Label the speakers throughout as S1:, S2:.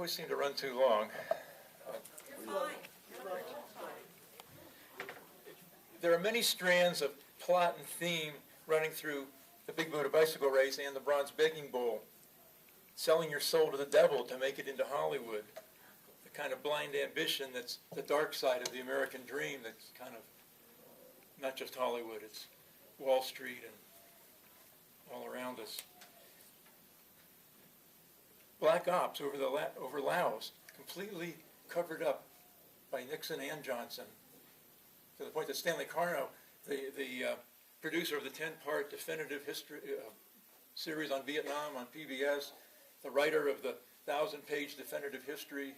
S1: always seem to run too long. There are many strands of plot and theme running through the Big Buddha Bicycle Race and the Bronze Begging Bowl. Selling your soul to the devil to make it into Hollywood. The kind of blind ambition that's the dark side of the American dream that's kind of not just Hollywood, it's Wall Street and all around us. Black ops over Laos, completely covered up by Nixon and Johnson, to the point that Stanley Carno, the producer of the 10-part definitive history series on Vietnam on PBS, the writer of the 1,000-page definitive history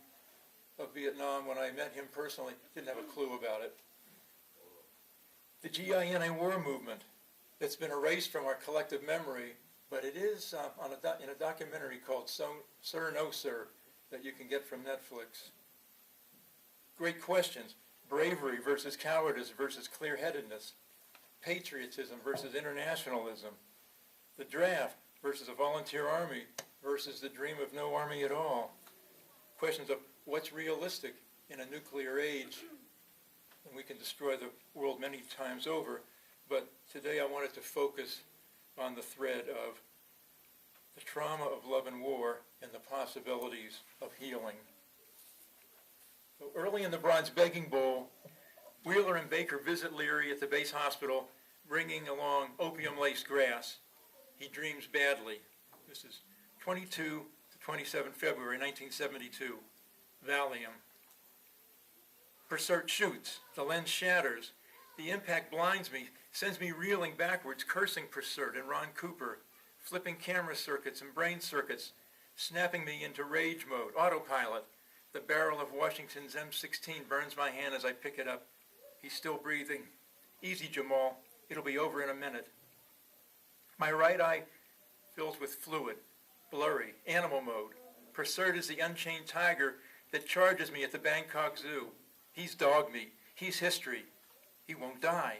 S1: of Vietnam, when I met him personally, didn't have a clue about it. The GI anti-war movement that's been erased from our collective memory, but it is in a documentary called Sir No Sir that you can get from Netflix. Great questions. Bravery versus cowardice versus clear-headedness. Patriotism versus internationalism. The draft versus a volunteer army versus the dream of no army at all. Questions of what's realistic in a nuclear age, and we can destroy the world many times over. But today I wanted to focus on the thread of the trauma of love and war and the possibilities of healing. So early in the Bronze Begging Bowl, Wheeler and Baker visit Leary at the base hospital, bringing along opium-laced grass. He dreams badly. This is 22 to 27 February 1972. Valium. Persert shoots. The lens shatters. The impact blinds me, sends me reeling backwards, cursing Persert and Ron Cooper, flipping camera circuits and brain circuits, snapping me into rage mode, autopilot. The barrel of Washington's M16 burns my hand as I pick it up. He's still breathing. Easy, Jamal. It'll be over in a minute. My right eye fills with fluid, blurry, animal mode. Persert is the unchained tiger that charges me at the Bangkok Zoo. He's dog meat. He's history. He won't die.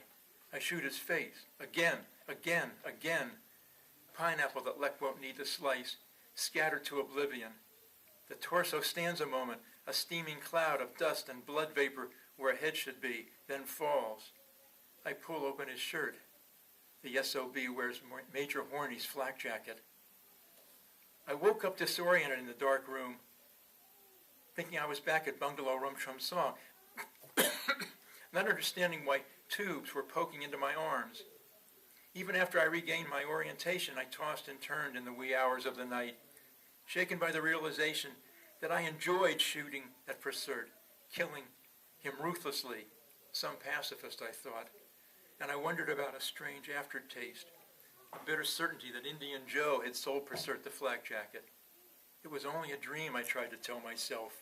S1: I shoot his face. Again, again, again. Pineapple that Lek won't need to slice, scattered to oblivion. The torso stands a moment, a steaming cloud of dust and blood vapor where a head should be, then falls. I pull open his shirt. The SOB wears Major Horney's flak jacket. I woke up disoriented in the dark room, thinking I was back at Bungalow Rum Chum Song, not understanding why tubes were poking into my arms. Even after I regained my orientation, I tossed and turned in the wee hours of the night, shaken by the realization that I enjoyed shooting at Persert, killing him ruthlessly, some pacifist, I thought, and I wondered about a strange aftertaste, a bitter certainty that Indian Joe had sold Persert the flak jacket. It was only a dream, I tried to tell myself.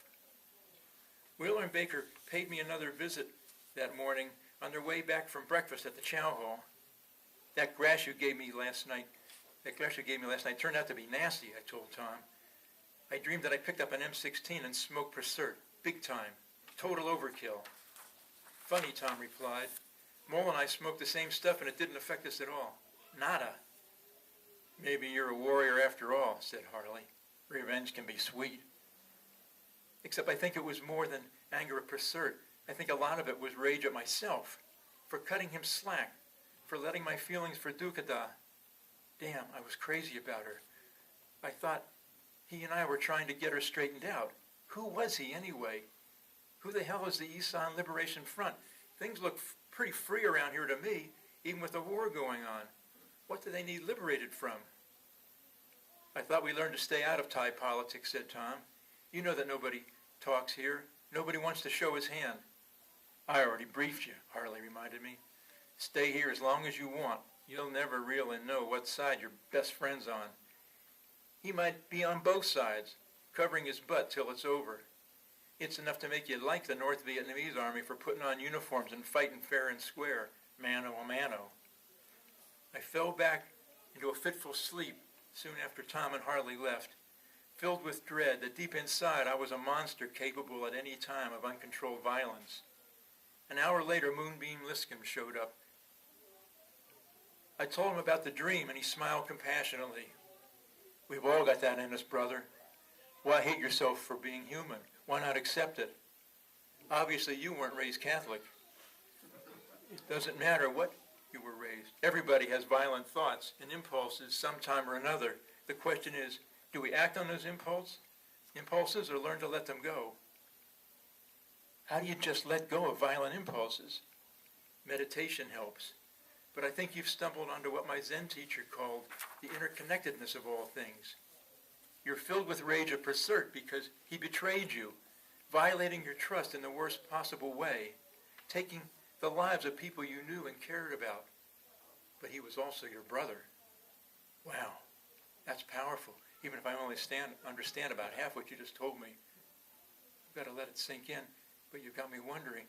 S1: Wheeler and Baker paid me another visit that morning on their way back from breakfast at the Chow Hall. That grass you gave me last night turned out to be nasty, I told Tom. I dreamed that I picked up an M16 and smoked Persert, big time, total overkill. Funny, Tom replied. Mole and I smoked the same stuff and it didn't affect us at all. Nada. Maybe you're a warrior after all, said Harley. Revenge can be sweet. Except I think it was more than anger at Persert. I think a lot of it was rage at myself, for cutting him slack, for letting my feelings for Dukada. Damn, I was crazy about her. I thought he and I were trying to get her straightened out. Who was he anyway? Who the hell is the Isan Liberation Front? Things look pretty free around here to me, even with the war going on. What do they need liberated from? I thought we learned to stay out of Thai politics, said Tom. You know that nobody talks here. Nobody wants to show his hand. I already briefed you, Harley reminded me. Stay here as long as you want. You'll never really know what side your best friend's on. He might be on both sides, covering his butt till it's over. It's enough to make you like the North Vietnamese army for putting on uniforms and fighting fair and square, mano a mano. I fell back into a fitful sleep soon after Tom and Harley left, filled with dread that deep inside I was a monster capable at any time of uncontrolled violence. An hour later, Moonbeam Liscombe showed up. I told him about the dream, and he smiled compassionately. We've all got that in us, brother. Why hate yourself for being human? Why not accept it? Obviously, you weren't raised Catholic. It doesn't matter what you were raised. Everybody has violent thoughts and impulses sometime or another. The question is, do we act on those impulses or learn to let them go? How do you just let go of violent impulses? Meditation helps. But I think you've stumbled onto what my Zen teacher called the interconnectedness of all things. You're filled with rage at Prersert because he betrayed you, violating your trust in the worst possible way, taking the lives of people you knew and cared about. But he was also your brother. Wow, that's powerful, even if I only understand about half what you just told me. You've got to let it sink in, but you got me wondering.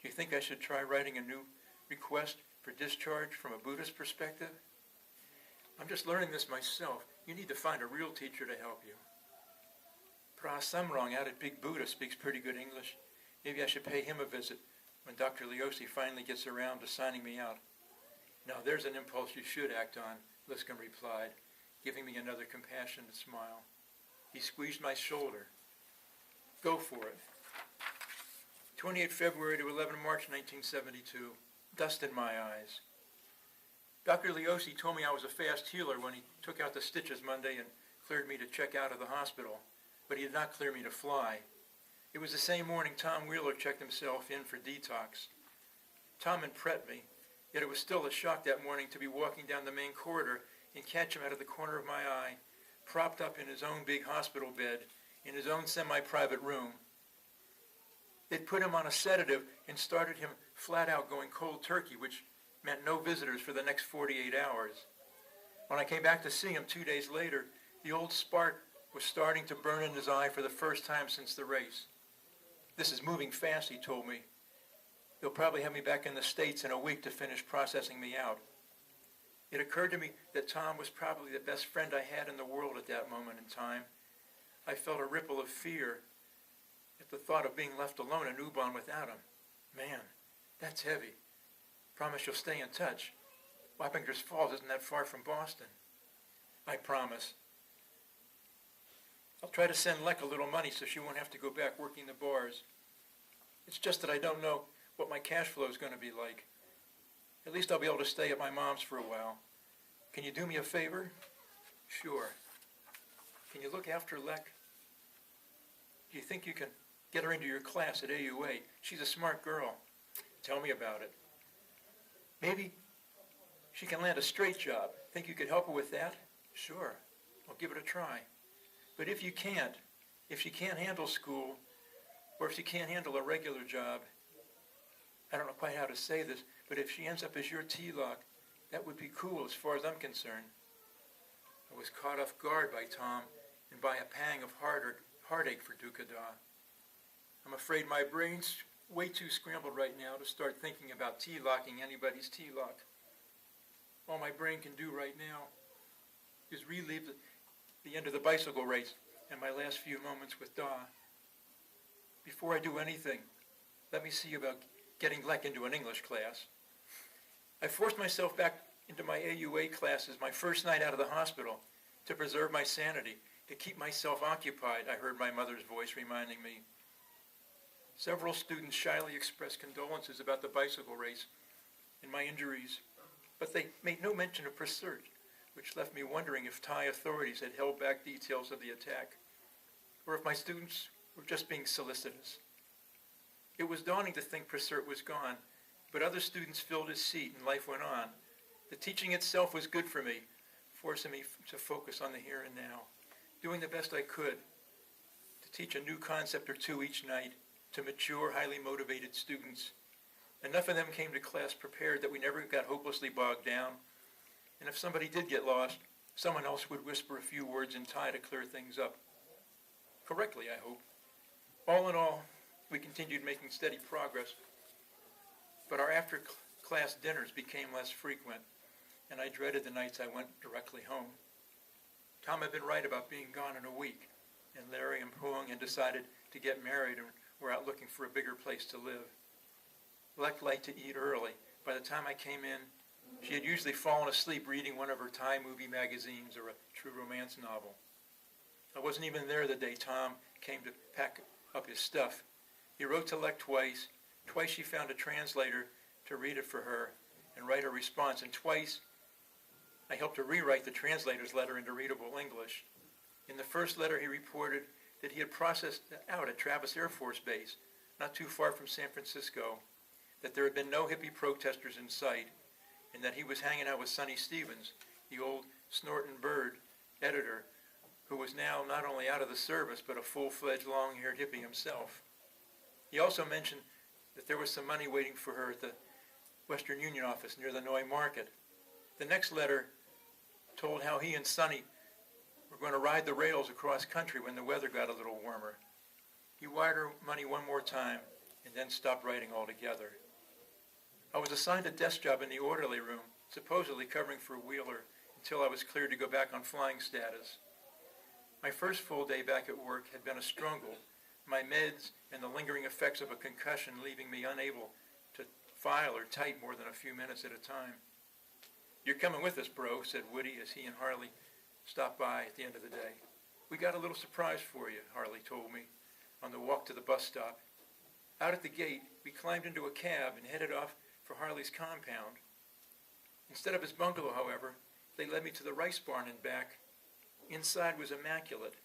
S1: Do you think I should try writing a new request for discharge from a Buddhist perspective? I'm just learning this myself. You need to find a real teacher to help you. Pra Samrong out at Big Buddha speaks pretty good English. Maybe I should pay him a visit when Dr. Leosi finally gets around to signing me out. Now there's an impulse you should act on, Liscombe replied, giving me another compassionate smile. He squeezed my shoulder. Go for it. 28 February to 11 March 1972. Dust in my eyes. Dr. Leosi told me I was a fast healer when he took out the stitches Monday and cleared me to check out of the hospital, but he did not clear me to fly. It was the same morning Tom Wheeler checked himself in for detox. Tom impressed me, yet it was still a shock that morning to be walking down the main corridor and catch him out of the corner of my eye, propped up in his own big hospital bed, in his own semi-private room. They'd put him on a sedative and started him flat out going cold turkey, which meant no visitors for the next 48 hours. When I came back to see him 2 days later, the old spark was starting to burn in his eye for the first time since the race. This is moving fast, he told me. They'll probably have me back in the States in a week to finish processing me out. It occurred to me that Tom was probably the best friend I had in the world at that moment in time. I felt a ripple of fear at the thought of being left alone in Ubon without him. Man, that's heavy. Promise you'll stay in touch. Wappingers Falls isn't that far from Boston. I promise. I'll try to send Lek a little money so she won't have to go back working the bars. It's just that I don't know what my cash flow is going to be like. At least I'll be able to stay at my mom's for a while. Can you do me a favor? Sure. Can you look after Lek? Do you think you can get her into your class at AUA? She's a smart girl. Tell me about it. Maybe she can land a straight job. Think you could help her with that? Sure. I'll give it a try. But if you can't, if she can't handle school, or if she can't handle a regular job, I don't know quite how to say this, but if she ends up as your T-Lock, that would be cool as far as I'm concerned. I was caught off guard by Tom and by a pang of heartache for Dukada. I'm afraid my brain's way too scrambled right now to start thinking about T-locking anybody's T-Lock. All my brain can do right now is relive the end of the bicycle race and my last few moments with Da. Before I do anything, let me see about getting Lek into an English class. I forced myself back into my AUA classes my first night out of the hospital to preserve my sanity, to keep myself occupied, I heard my mother's voice reminding me. Several students shyly expressed condolences about the bicycle race and my injuries, but they made no mention of Prersert, which left me wondering if Thai authorities had held back details of the attack, or if my students were just being solicitous. It was dawning to think Prersert was gone, but other students filled his seat and life went on. The teaching itself was good for me, forcing me to focus on the here and now, doing the best I could to teach a new concept or two each night to mature, highly motivated students. Enough of them came to class prepared that we never got hopelessly bogged down. And if somebody did get lost, someone else would whisper a few words in Thai to clear things up. Correctly, I hope. All in all, we continued making steady progress, but our after-class dinners became less frequent, and I dreaded the nights I went directly home. Tom had been right about being gone in a week, and Larry and Poong had decided to get married and were out looking for a bigger place to live. Lek liked to eat early. By the time I came in, she had usually fallen asleep reading one of her Thai movie magazines or a true romance novel. I wasn't even there the day Tom came to pack up his stuff. He wrote to Leck twice. Twice she found a translator to read it for her and write a response, and twice I helped her rewrite the translator's letter into readable English. In the first letter, he reported that he had processed out at Travis Air Force Base, not too far from San Francisco, that there had been no hippie protesters in sight, and that he was hanging out with Sonny Stevens, the old Snortin' Bird editor, who was now not only out of the service, but a full-fledged long-haired hippie himself. He also mentioned that there was some money waiting for her at the Western Union office near the Noy Market. The next letter told how he and Sonny were going to ride the rails across country when the weather got a little warmer. He wired her money one more time and then stopped writing altogether. I was assigned a desk job in the orderly room, supposedly covering for Wheeler until I was cleared to go back on flying status. My first full day back at work had been a struggle, my meds and the lingering effects of a concussion leaving me unable to file or type more than a few minutes at a time. "You're coming with us, bro," said Woody as he and Harley stopped by at the end of the day. "We got a little surprise for you," Harley told me, on the walk to the bus stop. Out at the gate, we climbed into a cab and headed off for Harley's compound. Instead of his bungalow, however, they led me to the rice barn and back. Inside was immaculate.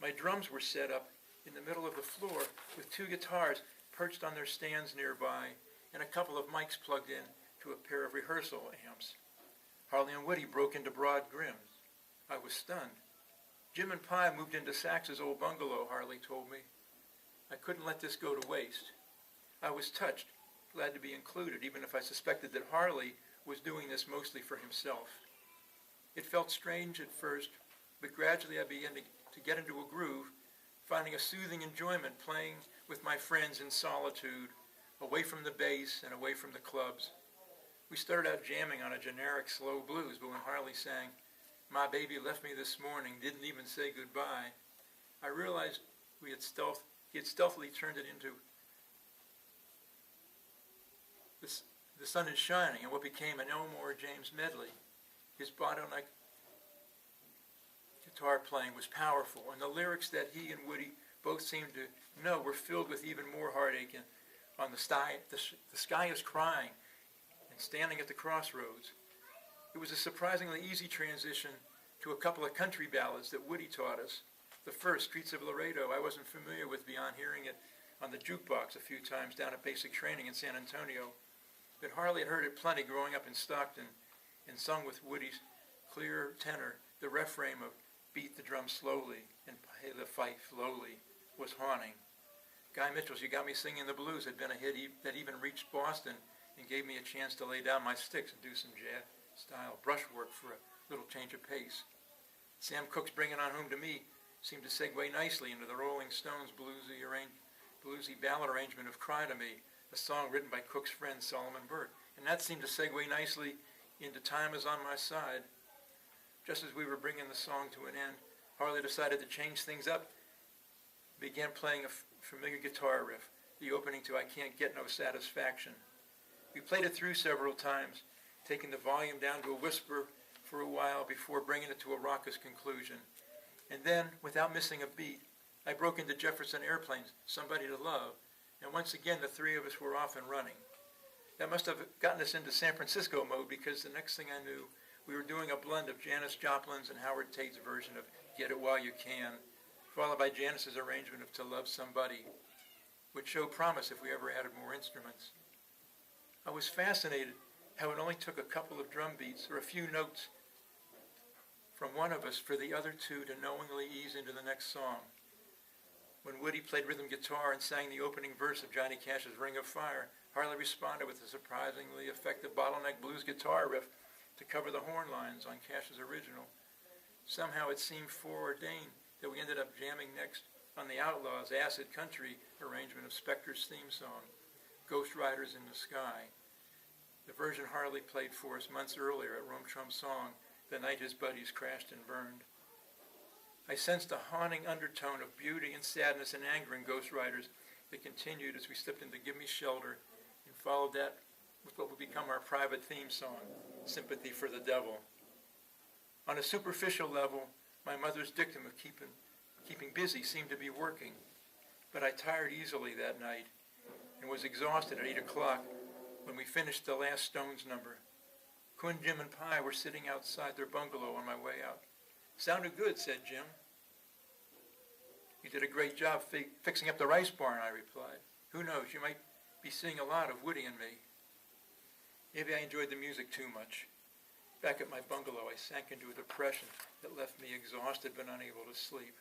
S1: My drums were set up in the middle of the floor with two guitars perched on their stands nearby and a couple of mics plugged in to a pair of rehearsal amps. Harley and Woody broke into broad grins. I was stunned. Jim and Pye moved into Sax's old bungalow, Harley told me. I couldn't let this go to waste. I was touched, glad to be included, even if I suspected that Harley was doing this mostly for himself. It felt strange at first, but gradually I began to get into a groove, finding a soothing enjoyment playing with my friends in solitude, away from the bass and away from the clubs. We started out jamming on a generic slow blues, but when Harley sang, "My baby left me this morning, didn't even say goodbye," I realized he had stealthily turned it into "The Sun is Shining" and what became an Elmore James medley. His bottleneck guitar playing was powerful, and the lyrics that he and Woody both seemed to know were filled with even more heartache. And on the sky is crying, and standing at the crossroads. It was a surprisingly easy transition to a couple of country ballads that Woody taught us. The first, "Streets of Laredo," I wasn't familiar with beyond hearing it on the jukebox a few times down at basic training in San Antonio, but Harley had heard it plenty growing up in Stockton and sung with Woody's clear tenor. The refrain of "Beat the drum slowly and play the fife lowly" was haunting. Guy Mitchell's "You Got Me Singing the Blues" had been a hit that even reached Boston and gave me a chance to lay down my sticks and do some jazz-style brushwork for a little change of pace. Sam Cooke's "Bring It On Home to Me" seemed to segue nicely into the Rolling Stones' bluesy ballad arrangement of "Cry to Me," a song written by Cooke's friend Solomon Burke, and that seemed to segue nicely into "Time Is on My Side." Just as we were bringing the song to an end, Harley decided to change things up, began playing a familiar guitar riff, the opening to "I Can't Get No Satisfaction." We played it through several times, taking the volume down to a whisper for a while before bringing it to a raucous conclusion. And then, without missing a beat, I broke into Jefferson Airplane's "Somebody to Love," and once again the three of us were off and running. That must have gotten us into San Francisco mode, because the next thing I knew, we were doing a blend of Janis Joplin's and Howard Tate's version of "Get It While You Can," followed by Janis's arrangement of "To Love Somebody," which showed promise if we ever added more instruments. I was fascinated how it only took a couple of drum beats or a few notes from one of us for the other two to knowingly ease into the next song. When Woody played rhythm guitar and sang the opening verse of Johnny Cash's "Ring of Fire," Harley responded with a surprisingly effective bottleneck blues guitar riff to cover the horn lines on Cash's original. Somehow it seemed foreordained that we ended up jamming next on the Outlaws' acid country arrangement of Spector's theme song, "Ghost Riders in the Sky," the version Harley played for us months earlier at Rum Trum's song, "The Night His Buddies Crashed and Burned." I sensed a haunting undertone of beauty and sadness and anger in Ghost Riders that continued as we slipped into "Give Me Shelter" and followed that with what would become our private theme song, "Sympathy for the Devil." On a superficial level, My mother's dictum of keeping busy seemed to be working, but I tired easily that night and was exhausted at 8 o'clock when we finished the last Stones number. Kun, Jim, and Pi were sitting outside their bungalow on my way out. "Sounded good," said Jim. "You did a great job fixing up the rice barn," I replied. "Who knows, you might be seeing a lot of Woody and me." Maybe I enjoyed the music too much. Back at my bungalow, I sank into a depression that left me exhausted but unable to sleep.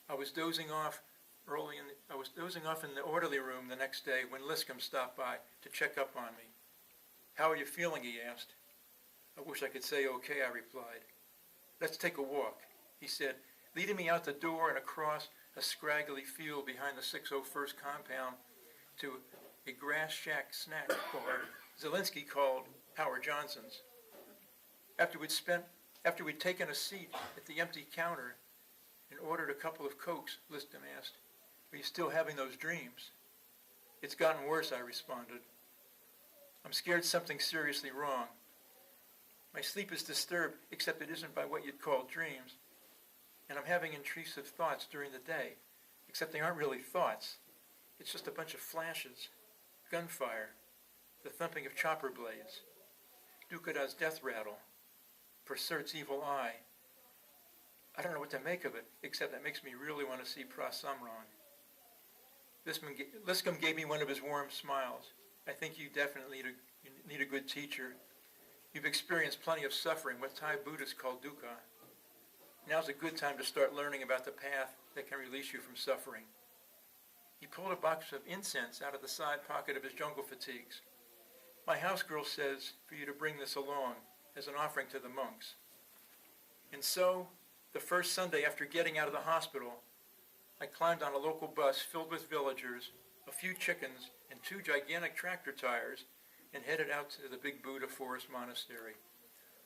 S1: I was dozing off in the orderly room the next day when Liscombe stopped by to check up on me. "How are you feeling?" he asked. "I wish I could say okay," I replied. "Let's take a walk," he said, leading me out the door and across a scraggly field behind the 601st compound to a grass shack snack bar Zelinsky called Howard Johnson's. After we'd taken a seat at the empty counter and ordered a couple of Cokes, Liscombe asked, "Are you still having those dreams?" "It's gotten worse," I responded. "I'm scared something's seriously wrong. My sleep is disturbed, except it isn't by what you'd call dreams. And I'm having intrusive thoughts during the day, except they aren't really thoughts. It's just a bunch of flashes, gunfire, the thumping of chopper blades, Dukkada's death rattle, Percert's evil eye. I don't know what to make of it, except that makes me really want to see Prasamron." Liscombe gave me one of his warm smiles. "I think you definitely need a good teacher. You've experienced plenty of suffering, what Thai Buddhists call dukkha. Now's a good time to start learning about the path that can release you from suffering." He pulled a box of incense out of the side pocket of his jungle fatigues. "My house girl says for you to bring this along as an offering to the monks." And so, the first Sunday after getting out of the hospital, I climbed on a local bus filled with villagers, a few chickens, and 2 gigantic tractor tires, and headed out to the Big Buddha Forest Monastery,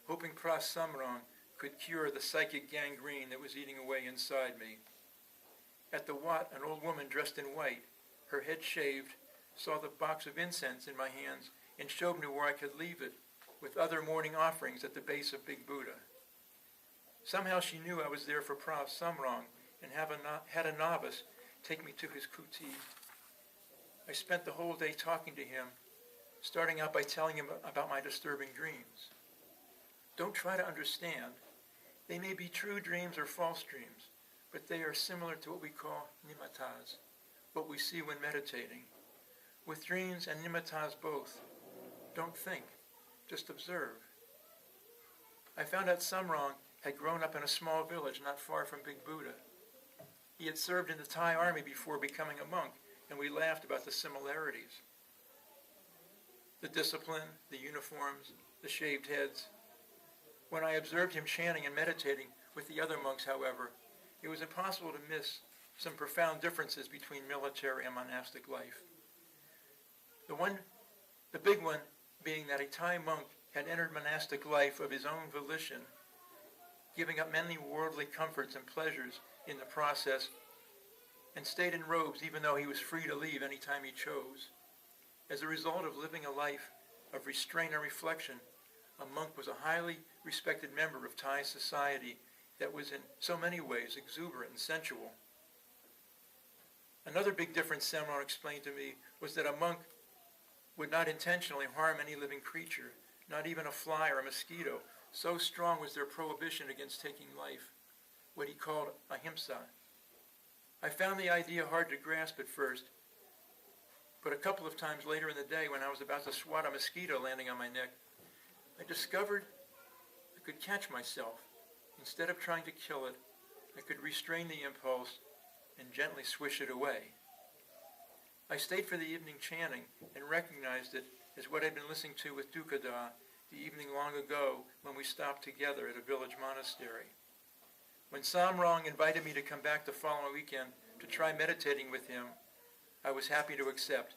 S1: hoping Prasamron could cure the psychic gangrene that was eating away inside me. At the Wat, an old woman dressed in white, her head shaved, saw the box of incense in my hands and showed me where I could leave it with other morning offerings at the base of Big Buddha. Somehow she knew I was there for Prasamron and had a novice take me to his kuti. I spent the whole day talking to him, starting out by telling him about my disturbing dreams. Don't try to understand. They may be true dreams or false dreams, but they are similar to what we call nimittas, what we see when meditating. With dreams and nimittas both, don't think, just observe. I found out Samrong had grown up in a small village not far from Big Buddha. He had served in the Thai army before becoming a monk, and we laughed about the similarities. The discipline, the uniforms, the shaved heads. When I observed him chanting and meditating with the other monks, however, it was impossible to miss some profound differences between military and monastic life. The big one being that a Thai monk had entered monastic life of his own volition, giving up many worldly comforts and pleasures in the process, and stayed in robes even though he was free to leave any time he chose. As a result of living a life of restraint and reflection, a monk was a highly respected member of Thai society that was in so many ways exuberant and sensual. Another big difference Samron explained to me was that a monk would not intentionally harm any living creature, not even a fly or a mosquito. So strong was their prohibition against taking life, what he called ahimsa. I found the idea hard to grasp at first, but a couple of times later in the day when I was about to swat a mosquito landing on my neck, I discovered I could catch myself. Instead of trying to kill it, I could restrain the impulse and gently swish it away. I stayed for the evening chanting and recognized it as what I'd been listening to with Dukkada the evening long ago when we stopped together at a village monastery. When Samrong invited me to come back the following weekend to try meditating with him, I was happy to accept.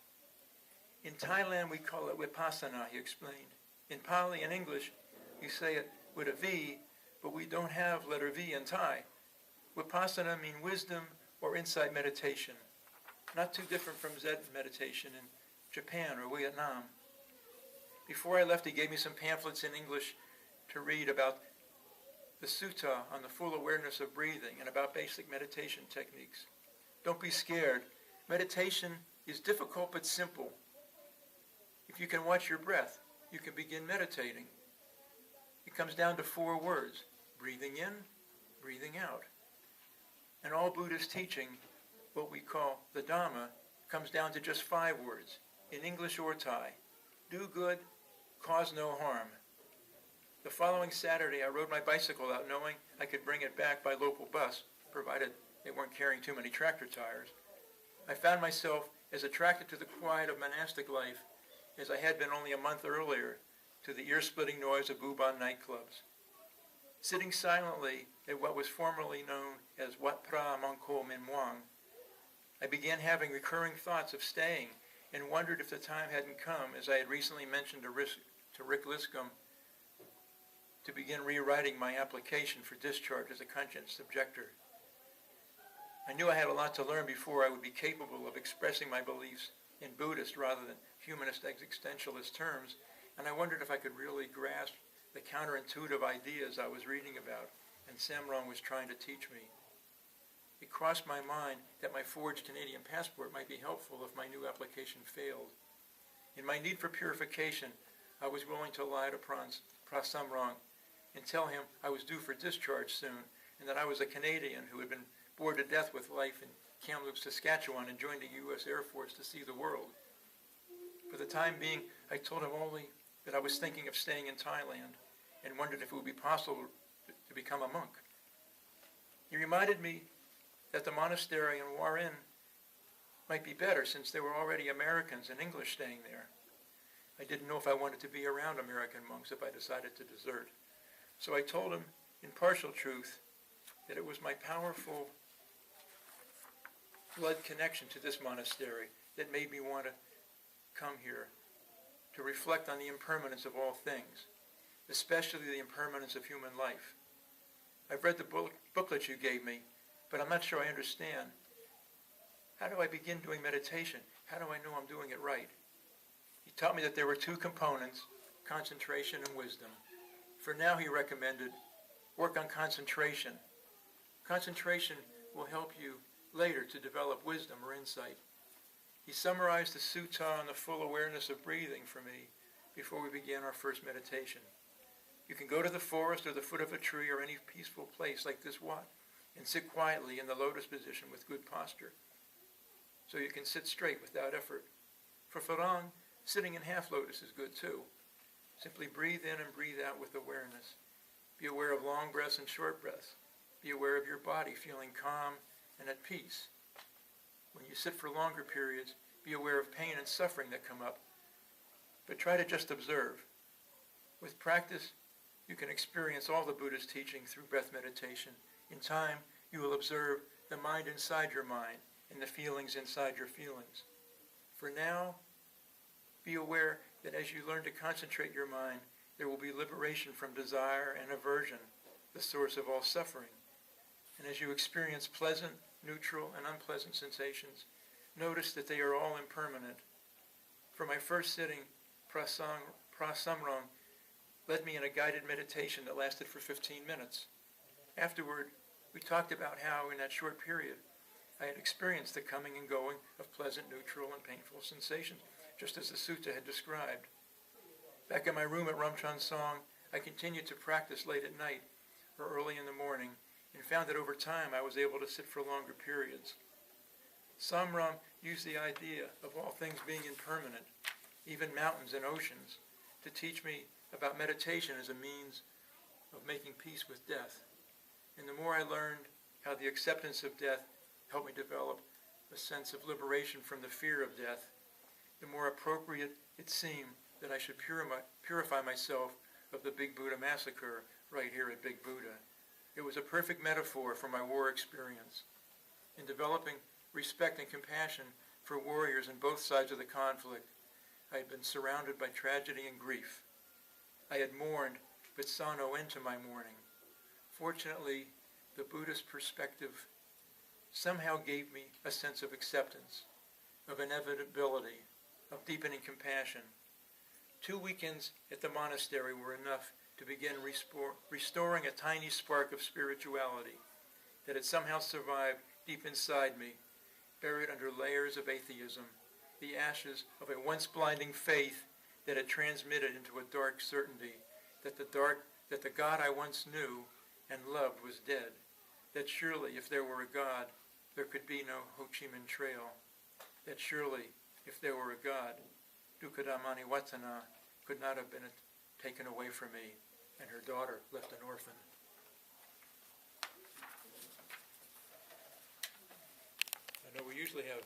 S1: In Thailand we call it vipassana, he explained. In Pali and English, you say it with a V, but we don't have letter V in Thai. Vipassana means wisdom or insight meditation, not too different from Zen meditation in Japan or Vietnam. Before I left, he gave me some pamphlets in English to read about the sutta on the full awareness of breathing and about basic meditation techniques. Don't be scared. Meditation is difficult but simple. If you can watch your breath, you can begin meditating. It comes down to 4 words: breathing in, breathing out. And all Buddhist teaching, what we call the Dhamma, comes down to just 5 words, in English or Thai. Do good, cause no harm. The following Saturday, I rode my bicycle out knowing I could bring it back by local bus, provided they weren't carrying too many tractor tires. I found myself as attracted to the quiet of monastic life as I had been only a month earlier to the ear-splitting noise of Bhuban nightclubs. Sitting silently at what was formerly known as Wat Pra Mongko Min Muang, I began having recurring thoughts of staying and wondered if the time hadn't come, as I had recently mentioned to Rick Liscombe, to begin rewriting my application for discharge as a conscience objector. I knew I had a lot to learn before I would be capable of expressing my beliefs in Buddhist rather than humanist existentialist terms, and I wondered if I could really grasp the counterintuitive ideas I was reading about and Samrong was trying to teach me. It crossed my mind that my forged Canadian passport might be helpful if my new application failed. In my need for purification, I was willing to lie to Pra Samrong and tell him I was due for discharge soon and that I was a Canadian who had been bored to death with life in Kamloops, Saskatchewan, and joined the U.S. Air Force to see the world. For the time being, I told him only that I was thinking of staying in Thailand and wondered if it would be possible to become a monk. He reminded me that the monastery in Warin might be better since there were already Americans and English staying there. I didn't know if I wanted to be around American monks if I decided to desert. So I told him, in partial truth, that it was my powerful blood connection to this monastery that made me want to come here, to reflect on the impermanence of all things, especially the impermanence of human life. I've read the booklet you gave me, but I'm not sure I understand. How do I begin doing meditation? How do I know I'm doing it right? He taught me that there were 2 components, concentration and wisdom. For now, he recommended, work on concentration. Concentration will help you later to develop wisdom or insight. He summarized the sutta on the full awareness of breathing for me before we began our first meditation. You can go to the forest or the foot of a tree or any peaceful place like this wat and sit quietly in the lotus position with good posture, so you can sit straight without effort. For Farang, sitting in half lotus is good too. Simply breathe in and breathe out with awareness. Be aware of long breaths and short breaths. Be aware of your body feeling calm and at peace. When you sit for longer periods, be aware of pain and suffering that come up, but try to just observe. With practice, you can experience all the Buddha's teaching through breath meditation. In time, you will observe the mind inside your mind and the feelings inside your feelings. For now, be aware that as you learn to concentrate your mind, there will be liberation from desire and aversion, the source of all suffering. And as you experience pleasant, neutral, and unpleasant sensations, notice that they are all impermanent. For my first sitting, Pra Samrong led me in a guided meditation that lasted for 15 minutes. Afterward, we talked about how, in that short period, I had experienced the coming and going of pleasant, neutral, and painful sensations, just as the sutta had described. Back in my room at Rumchan Song, I continued to practice late at night or early in the morning, and found that over time I was able to sit for longer periods. Samrong used the idea of all things being impermanent, even mountains and oceans, to teach me about meditation as a means of making peace with death. And the more I learned how the acceptance of death helped me develop a sense of liberation from the fear of death, the more appropriate it seemed that I should purify myself of the Big Buddha massacre right here at Big Buddha. It was a perfect metaphor for my war experience. In developing respect and compassion for warriors on both sides of the conflict, I had been surrounded by tragedy and grief. I had mourned, but saw no end to my mourning. Fortunately, the Buddhist perspective somehow gave me a sense of acceptance, of inevitability, of deepening compassion. 2 weekends at the monastery were enough to begin restoring a tiny spark of spirituality that had somehow survived deep inside me, buried under layers of atheism, the ashes of a once blinding faith that had transmitted into a dark certainty that the God I once knew and loved was dead, that surely if there were a God, there could be no Ho Chi Minh Trail, that surely if there were a God, Dukkha Dhammani Watana could not have been taken away from me and her daughter left an orphan. I know we usually have